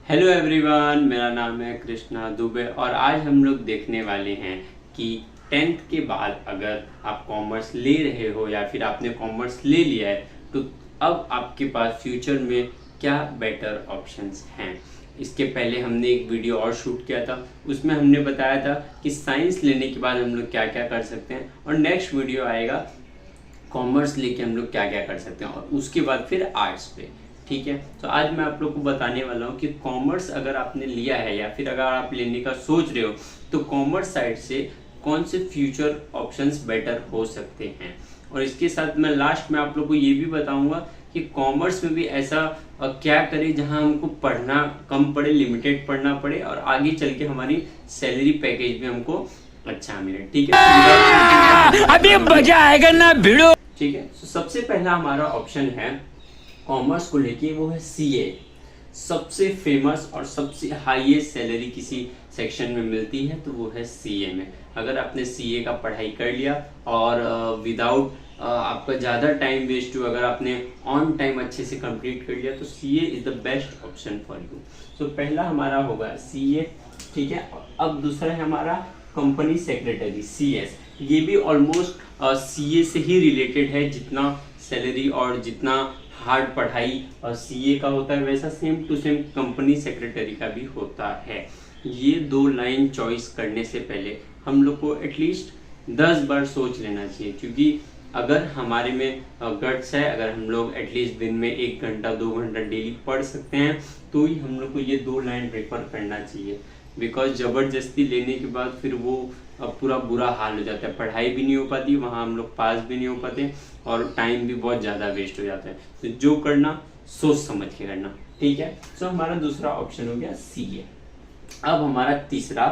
Hello everyone, मेरा नाम है कृष्णा दुबे और आज हम लोग देखने वाले हैं कि 10th के बाद अगर आप कॉमर्स ले रहे हो या फिर आपने कॉमर्स ले लिया है तो अब आपके पास फ्यूचर में क्या बेटर ऑप्शंस हैं। इसके पहले हमने एक वीडियो और शूट किया था, उसमें हमने बताया था कि साइंस लेने के बाद हम लोग क्या क्या कर सकते हैं और नेक्स्ट वीडियो आएगा कॉमर्स लेके हम लोग क्या क्या कर सकते हैं और उसके बाद फिर आर्ट्स पे। ठीक है, तो आज मैं आप लोग को बताने वाला हूँ कि कॉमर्स अगर आपने लिया है या फिर अगर आप लेने का सोच रहे हो तो कॉमर्स साइड से कौन से फ्यूचर ऑप्शंस बेटर हो सकते हैं। और इसके साथ मैं लास्ट में आप लोग को ये भी बताऊंगा कि कॉमर्स में भी ऐसा क्या करें जहां हमको पढ़ना कम पड़े, लिमिटेड पढ़ना पड़े और आगे चल के हमारी सैलरी पैकेज भी हमको अच्छा मिले। ठीक है, अभी मजा आएगा ना भिड़ो। ठीक है, तो सबसे पहला हमारा ऑप्शन है कॉमर्स को लेके, वो है सीए। सबसे फेमस और सबसे हाईएस्ट सैलरी किसी सेक्शन में मिलती है तो वो है सीए में। अगर आपने सीए का पढ़ाई कर लिया और विदाउट आपका ज़्यादा टाइम वेस्ट हुआ, अगर आपने ऑन टाइम अच्छे से कंप्लीट कर लिया तो CA is the best option for you. तो पहला हमारा होगा सीए। ठीक है, अब दूसरा है हमारा कंपनी सेक्रेटरी, सीएस। ये भी ऑलमोस्ट सीए से ही रिलेटेड है, जितना सैलरी और जितना हार्ड पढ़ाई और सीए का होता है वैसा same to same company secretary का भी होता है। ये दो लाइन चॉइस करने से पहले हम लोग को एटलीस्ट 10 बार सोच लेना चाहिए, क्योंकि अगर हमारे में गट्स है, अगर हम लोग एटलीस्ट दिन में 1 घंटा 2 घंटा डेली पढ़ सकते हैं तो ही हम लोग को ये 2 लाइन रेफर करना चाहिए। बिकॉज ज़बरदस्ती लेने के बाद फिर वो पूरा बुरा हाल हो जाता है, पढ़ाई भी नहीं हो पाती, वहाँ हम लोग पास भी नहीं हो पाते और टाइम भी बहुत ज़्यादा वेस्ट हो जाता है। तो जो करना सोच समझ के करना। ठीक है, तो हमारा दूसरा ऑप्शन हो गया सीए। अब हमारा तीसरा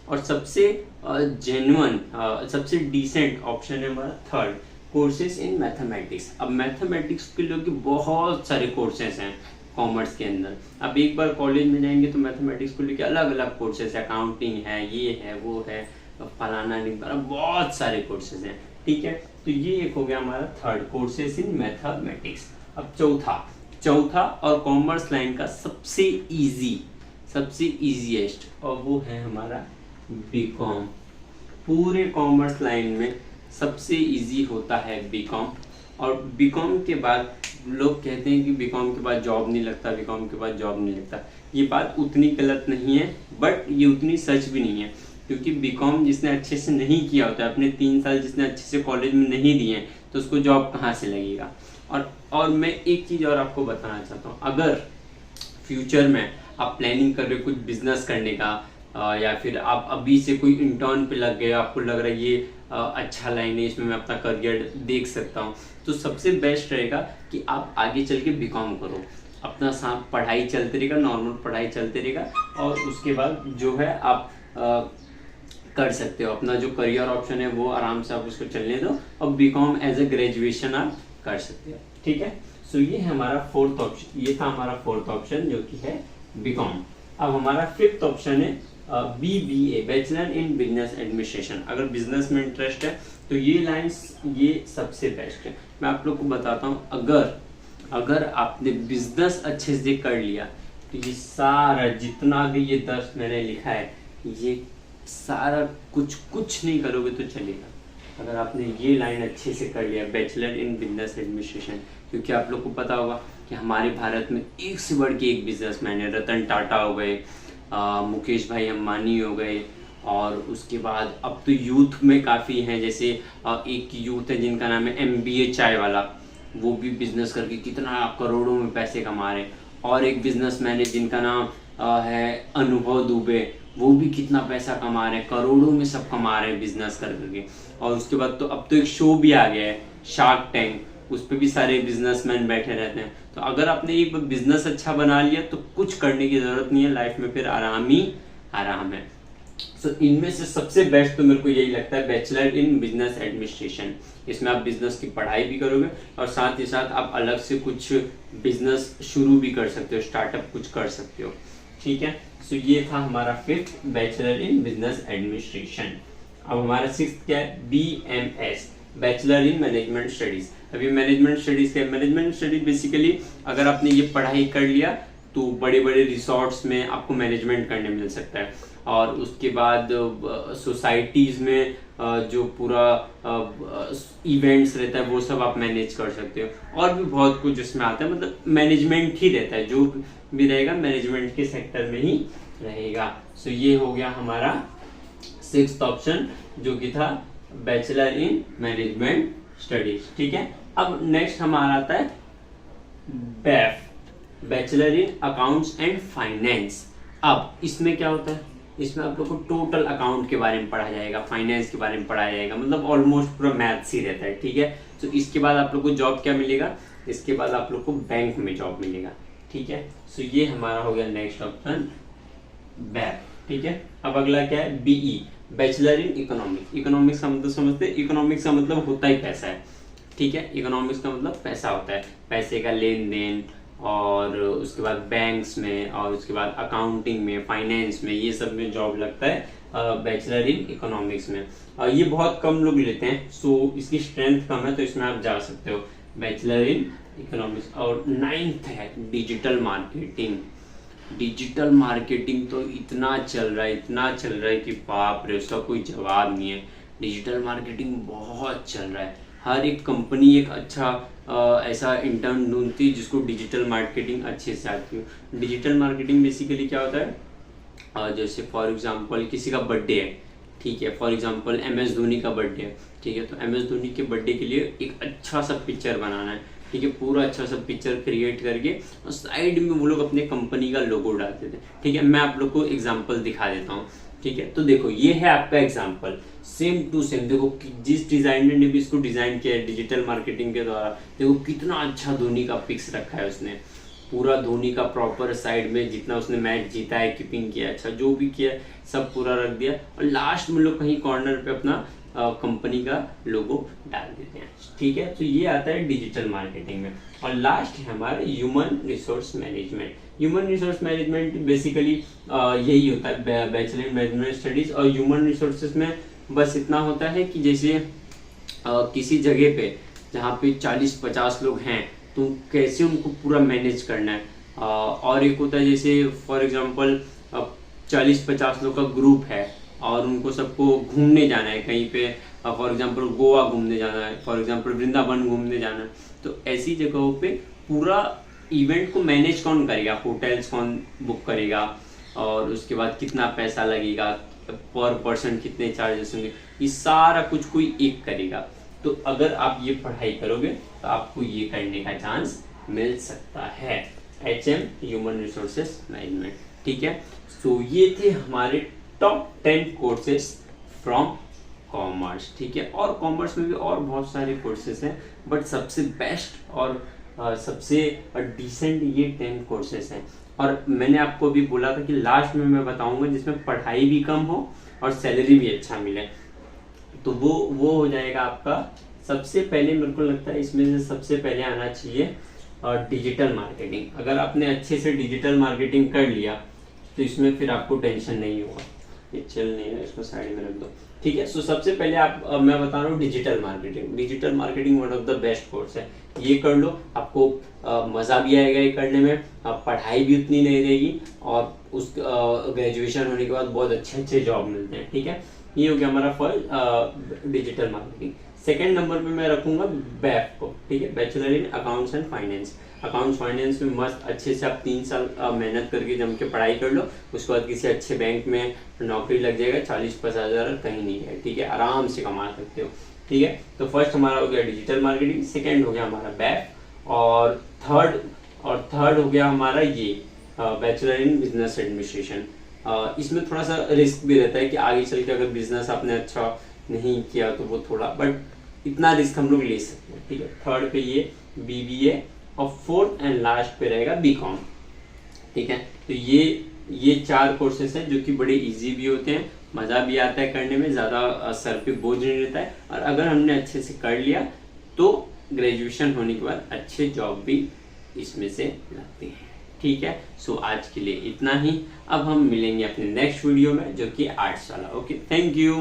और सबसे जेन्युइन सबसे डिसेंट ऑप्शन है हमारा थर्ड, कोर्सेज इन मैथमेटिक्स। अब मैथमेटिक्स के लिए बहुत सारे कोर्सेज हैं कॉमर्स के अंदर। अब एक बार कॉलेज में जाएंगे तो मैथमेटिक्स को लेकर अलग अलग कोर्सेज है, अकाउंटिंग है, ये है, वो है, फलाना निकाला, बहुत सारे कोर्सेज हैं। ठीक है, तो ये एक हो गया हमारा थर्ड, कोर्सेज इन मैथमेटिक्स। अब चौथा और कॉमर्स लाइन का सबसे इजीएस्ट और वो है हमारा बीकॉम। पूरे कॉमर्स लाइन में सबसे इजी होता है बीकॉम। और बीकॉम के बाद लोग कहते हैं कि बीकॉम के बाद जॉब नहीं लगता, बीकॉम के बाद जॉब नहीं लगता। ये बात उतनी गलत नहीं है, बट ये उतनी सच भी नहीं है, क्योंकि बीकॉम जिसने अच्छे से नहीं किया होता है, अपने 3 साल जिसने अच्छे से कॉलेज में नहीं दिए हैं, तो उसको जॉब कहाँ से लगेगा। और मैं एक चीज़ और आपको बताना चाहता हूँ, अगर फ्यूचर में आप प्लानिंग कर रहे हो कुछ बिजनेस करने का या फिर आप अभी से कोई इंटर्न पे लग गए, आपको लग रहा है ये अच्छा लाइन है, इसमें मैं अपना करियर देख सकता हूँ, तो सबसे बेस्ट रहेगा कि आप आगे चल के बीकॉम करो। अपना साथ पढ़ाई चलते रहेगा, नॉर्मल पढ़ाई चलते रहेगा और उसके बाद जो है आप कर सकते हो अपना जो करियर ऑप्शन है वो आराम से आप उसको चलने दो और बीकॉम एज ए ग्रेजुएशन आप कर सकते हो। ठीक है, सो ये है हमारा फोर्थ ऑप्शन, ये था हमारा फोर्थ ऑप्शन जो कि है बीकॉम। अब हमारा फिफ्थ ऑप्शन है BBA, bachelor in business administration. अगर बिजनेस में इंटरेस्ट है तो ये लाइंस ये सबसे बेस्ट है। मैं आप लोग को बताता हूँ, अगर आपने बिजनेस अच्छे से कर लिया तो ये सारा जितना भी ये 10 मैंने लिखा है, ये सारा कुछ नहीं करोगे तो चलेगा, अगर आपने ये लाइन अच्छे से कर लिया, बैचलर इन बिजनेस एडमिनिस्ट्रेशन। क्योंकि आप लोग को पता होगा कि हमारे भारत में एक से बढ़ के एक बिजनेसमैन है। रतन टाटा हो गए, मुकेश भाई अंबानी हो गए, और उसके बाद अब तो यूथ में काफ़ी हैं, जैसे एक यूथ है जिनका नाम है MBA चाय वाला, वो भी बिजनेस करके कितना करोड़ों में पैसे कमा रहे हैं। और एक बिजनेसमैन है जिनका नाम है अनुभव दुबे, वो भी कितना पैसा कमा रहे हैं, करोड़ों में सब कमा रहे हैं बिजनेस करके। और उसके बाद तो अब तो एक शो भी आ गया है शार्क टैंक, उस पर भी सारे बिजनेसमैन बैठे रहते हैं। तो अगर आपने एक बिजनेस अच्छा बना लिया तो कुछ करने की जरूरत नहीं है, लाइफ में फिर आराम ही आराम है। सो इनमें से सबसे बेस्ट तो मेरे को यही लगता है बैचलर इन बिजनेस एडमिनिस्ट्रेशन। इसमें आप बिजनेस की पढ़ाई भी करोगे और साथ ही साथ आप अलग से कुछ बिजनेस शुरू भी कर सकते हो, स्टार्टअप कुछ कर सकते हो। ठीक है, सो ये था हमारा fifth, bachelor in business administration. अब हमारा सिक्स्थ क्या है, BMS, bachelor in management studies. अभी मैनेजमेंट स्टडीज क्या है, मैनेजमेंट स्टडीज बेसिकली अगर आपने ये पढ़ाई कर लिया तो बड़े बड़े रिसोर्ट्स में आपको मैनेजमेंट करने मिल सकता है, और उसके बाद सोसाइटीज़ में जो पूरा इवेंट्स रहता है वो सब आप मैनेज कर सकते हो, और भी बहुत कुछ इसमें आता है। मतलब मैनेजमेंट ही रहता है, जो भी रहेगा मैनेजमेंट के सेक्टर में ही रहेगा। सो ये हो गया हमारा 6th ऑप्शन, जो कि था बैचलर इन मैनेजमेंट स्टडीज। ठीक है, अब नेक्स्ट हमारा आता है BAIF, bachelor in accounts and finance. अब इसमें क्या होता है, इसमें आप लोग को टोटल अकाउंट के बारे में पढ़ा जाएगा, फाइनेंस के बारे में पढ़ाया जाएगा, मतलब ऑलमोस्ट पूरा मैथ्स ही रहता है। ठीक है, तो इसके बाद आप लोग को जॉब क्या मिलेगा, इसके बाद आप लोग को बैंक में जॉब मिलेगा। ठीक है, सो ये हमारा हो गया नेक्स्ट ऑप्शन बैफ। ठीक है, अब अगला क्या है, BE, bachelor in economics. Economics का मतलब समझते हैं, इकोनॉमिक्स का मतलब होता ही पैसा है। ठीक है, इकोनॉमिक्स का मतलब पैसा होता है, पैसे का लेन देन, और उसके बाद बैंक्स में, और उसके बाद अकाउंटिंग में, फाइनेंस में, ये सब में जॉब लगता है बैचलर इन इकोनॉमिक्स में। ये बहुत कम लोग लेते हैं, सो इसकी स्ट्रेंथ कम है, तो इसमें आप जा सकते हो बैचलर इन इकोनॉमिक्स। और 9th है डिजिटल मार्केटिंग। डिजिटल मार्केटिंग तो इतना चल रहा है कि बाप रे, उसका कोई जवाब नहीं है। डिजिटल मार्केटिंग बहुत चल रहा है, हर एक कंपनी एक अच्छा ऐसा इंटर्न ढूंढती है जिसको डिजिटल मार्केटिंग अच्छे से आती हो। डिजिटल मार्केटिंग बेसिकली क्या होता है, जैसे फॉर एग्जांपल किसी का बर्थडे है, ठीक है, फॉर एग्जांपल MS धोनी का बर्थडे है, ठीक है, तो MS धोनी के बर्थडे के लिए एक अच्छा सा पिक्चर बनाना है, ठीक है, पूरा अच्छा सा पिक्चर क्रिएट करके और साइड में वो लोग अपने कंपनी का लोगो डालते थे। ठीक है, मैं आप लोग को एग्जांपल दिखा देता हूँ। ठीक है, तो देखो ये है आपका एग्जांपल, सेम टू सेम। देखो जिस डिजाइनर ने भी इसको डिजाइन किया है डिजिटल मार्केटिंग के द्वारा, देखो कितना अच्छा धोनी का पिक्स रखा है उसने, पूरा धोनी का प्रॉपर साइड में, जितना उसने मैच जीता है, कीपिंग किया, अच्छा जो भी किया सब पूरा रख दिया, और लास्ट में लोग कहीं कॉर्नर पे अपना कंपनी का लोगो डाल देते हैं। ठीक है, तो ये आता है डिजिटल मार्केटिंग में। और लास्ट है हमारा human resource management. Human resource management basically यही होता है बैचलर इन मैनेजमेंट स्टडीज। और ह्यूमन रिसोर्सेज में बस इतना होता है कि जैसे किसी जगह पे जहाँ पे 40-50 लोग हैं, तो कैसे उनको पूरा मैनेज करना है। और एक होता है जैसे फॉर एग्जांपल 40-50 लोग का ग्रुप है और उनको सबको घूमने जाना है कहीं पे, फॉर एग्जांपल गोवा घूमने जाना है, फॉर एग्जांपल वृंदावन घूमने जाना है, तो ऐसी जगहों पे पूरा इवेंट को मैनेज कौन करेगा, होटल्स कौन बुक करेगा, और उसके बाद कितना पैसा लगेगा, पर पर्सन कितने चार्जेस होंगे, ये सारा कुछ कोई एक करेगा। तो अगर आप ये पढ़ाई करोगे तो आपको ये करने का चांस मिल सकता है, HM ह्यूमन रिसोर्सेज मैनेजमेंट। ठीक है, सो ये थे हमारे टॉप 10 कोर्सेज फ्रॉम कॉमर्स। ठीक है, और कॉमर्स में भी और बहुत सारे कोर्सेज हैं, बट सबसे बेस्ट और सबसे डिसेंट ये 10 कोर्सेज हैं। और मैंने आपको भी बोला था कि लास्ट में मैं बताऊंगा जिसमें पढ़ाई भी कम हो और सैलरी भी अच्छा मिले, तो वो हो जाएगा आपका। सबसे पहले मेरे को लगता है इसमें से सबसे पहले आना चाहिए डिजिटल मार्केटिंग। अगर आपने अच्छे से डिजिटल मार्केटिंग कर लिया तो इसमें फिर आपको टेंशन नहीं होगा। ये चल नहीं है, इसको साइड में रख दो। ठीक है, सो सबसे पहले मैं बता रहा हूँ digital marketing. Digital marketing one of the best course है, ये कर लो, आपको मजा भी आएगा ये करने में, पढ़ाई भी उतनी नहीं रहेगी, और उस ग्रेजुएशन होने के बाद बहुत अच्छे जॉब मिलते हैं। ठीक है, ये हो गया हमारा first digital marketing. Second number पे मैं रखूंगा बैफ को। ठीक है, bachelor in accounts and finance. Accounts finance में मस्त अच्छे से आप 3 साल मेहनत करके जम के पढ़ाई कर लो, उसके बाद किसी अच्छे बैंक में नौकरी लग जाएगा, 40-50 हज़ार कहीं नहीं है। ठीक है, आराम से कमा सकते हो। ठीक है, तो फर्स्ट हमारा हो गया डिजिटल मार्केटिंग, सेकेंड हो गया हमारा बैफ, और थर्ड हो गया हमारा ये बैचलर इन बिजनेस एडमिनिस्ट्रेशन। इसमें थोड़ा सा रिस्क भी रहता है कि आगे चल के अगर बिजनेस आपने अच्छा नहीं किया तो वो थोड़ा, बट इतना रिस्क हम लोग ले सकते हैं। ठीक है, थर्ड पे ये BBA, और फोर्थ एंड लास्ट पे रहेगा BCom। ठीक है, तो ये 4 कोर्सेस हैं जो कि बड़े इजी भी होते हैं, मजा भी आता है करने में, ज्यादा सर पे बोझ नहीं रहता है, और अगर हमने अच्छे से कर लिया तो ग्रेजुएशन होने के बाद अच्छे जॉब भी इसमें से लगते हैं। ठीक है, सो आज के लिए इतना ही। अब हम मिलेंगे अपने नेक्स्ट वीडियो में जो कि आर्ट्स वाला। Okay, thank you.